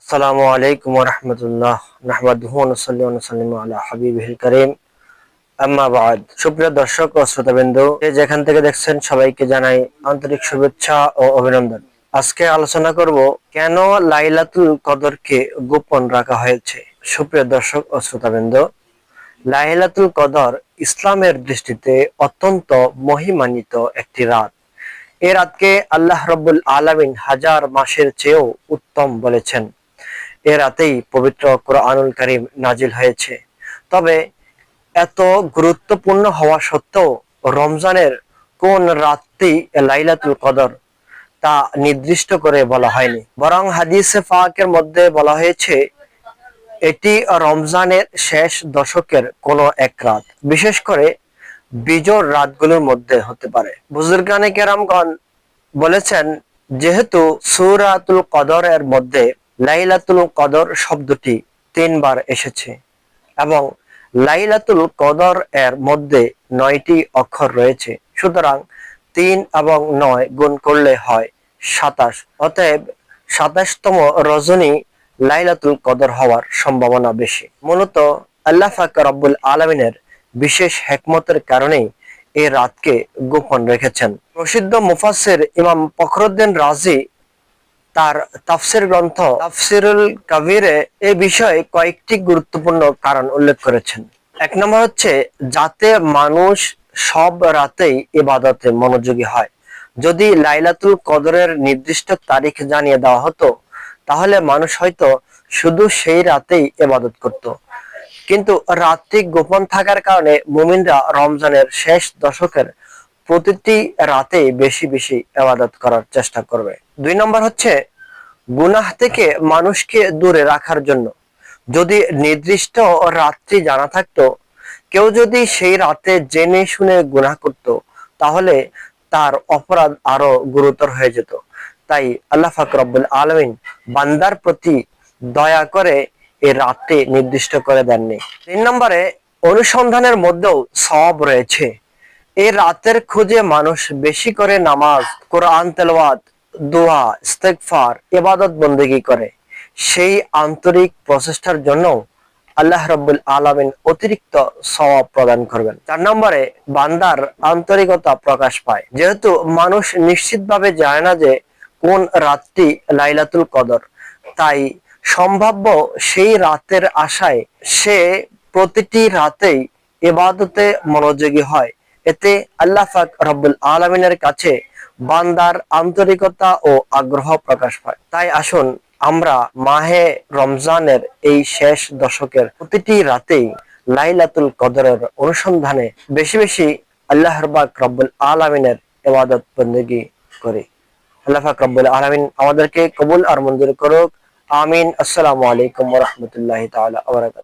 আসসালামু আলাইকুম ওয়া রাহমাতুল্লাহ নাহমাদুহু ওয়া নুসাল্লি ওয়া নুসাল্লিমু আলা হাবিবিল কারীম আম্মা বা'দ। সুপ্রিয় দর্শক ও শ্রোতাবৃন্দ, যে যেখান থেকে দেখছেন সবাইকে জানাই আন্তরিক শুভেচ্ছা ও অভিনন্দন। আজকে আলোচনা করব কেন লাইলাতুল কদরকে গোপন রাখা হয়েছে। সুপ্রিয় দর্শক ও শ্রোতাবৃন্দ, লাইলাতুল কদর ইসলামের দৃষ্টিতে অত্যন্ত মহিমান্বিত একটি রাত। এ রাতকে আল্লাহ রাব্বুল আলামিন হাজার মাসের চেয়েও উত্তম বলেছেন। এ রাতেই পবিত্র কোরআনুল কারীম নাজিল হয়েছে। তবে এত গুরুত্বপূর্ণ হওয়া সত্ত্বেও রমজানের কোন রাতটি লাইলাতুল কদর তা নির্দিষ্ট করে বলা হয়নি, বরং হাদিসে পাকের মধ্যে বলা হয়েছে এটি রমজানের শেষ দশকের কোনো এক রাত, বিশেষ করে বিজোড় রাতগুলোর মধ্যে হতে পারে। বুজুর্গানে কেরামগণ বলেছেন, যেহেতু সূরাতুল কদরের মধ্যে লাইলাতুল কদর শব্দটি 3 বার এসেছে এবং লাইলাতুল কদর এর মধ্যে 9টি অক্ষর রয়েছে, সুতরাং 3 এবং 9 গুণ করলে হয় 27। অতএব 27তম রজনী লাইলাতুল কদর হওয়ার সম্ভাবনা বেশি। মূলত আল্লাহ পাক রব্বুল আলামিনের বিশেষ হিকমতের কারণেই এই রাতকে গোপন রেখেছেন। প্রসিদ্ধ মুফাসসির ইমাম ফখরুদ্দীন রাজি তার তাফসির গ্রন্থ তাফসিরুল কাবিরে এই বিষয়ে কয়েকটি গুরুত্বপূর্ণ কারণ উল্লেখ করেছেন। এক নম্বর হচ্ছে যাতে মানুষ সব রাতেই ইবাদতে মনোযোগী হয়। যদি লাইলাতুল কদরের নির্দিষ্ট তারিখ জানিয়ে দেওয়া হতো তাহলে মানুষ হয়তো শুধু সেই রাতেই ইবাদত করত, কিন্তু রাতটি গোপন থাকার কারণে মুমিনরা রমজানের শেষ দশকের প্রতিটি রাতে বেশি বেশি ইবাদত করার চেষ্টা করবে। 2 নম্বর হচ্ছে গুনাহ থেকে মানুষকে দূরে রাখার জন্য। যদি নির্দিষ্ট রাত্রি জানা থাকতো, কেউ যদি সেই রাতে জেনে শুনে গুনাহ করত তাহলে তার অপরাধ আরো গুরুতর হয়ে যেত। তাই আল্লাহ পাক রব্বুল আলামিন বান্দার প্রতি দয়া করে এই রাতটি নির্দিষ্ট করে দেননি। 3 নম্বরে অনুসন্ধানের মধ্যেও সওয়াব রয়েছে। এই রাতের খোঁজে মানুষ বেশি করে নামাজ, কোরআন তেলাওয়াত, দোয়া, ইস্তেগফার, ইবাদত বন্দেগী করে। সেই আন্তরিক প্রচেষ্টার জন্য আল্লাহ রাব্বুল আলামিন অতিরিক্ত সওয়াব প্রদান করবেন। 4 নম্বরে বান্দার আন্তরিকতা প্রকাশ পায়। যেহেতু মানুষ নিশ্চিতভাবে জানে না যে কোন রাতটি লাইলাতুল কদর, তাই সম্ভাব্য সেই রাতের আশায় সে প্রতিটি রাতেই ইবাদতে মনোযোগী হয়। এতে আল্লাহ পাক রব্বুল আলামিনের কাছে বান্দার আন্তরিকতা ও আগ্রহ প্রকাশ পায়। তাই আসুন আমরা মাহে রমজানের এই শেষ দশকের প্রতিটি রাতেই লাইলাতুল কদরের অনুসন্ধানে বেশি বেশি আল্লাহ পাক রব্বুল আলামিনের ইবাদত বন্দেগী করি। আল্লাহ পাক রব্বুল আলামিন আমাদেরকে কবুল আর মঞ্জুর করুক। আমিন। আসসালামু আলাইকুম ওয়া রাহমাতুল্লাহি তাআলা ওয়া বারাকাতুহু।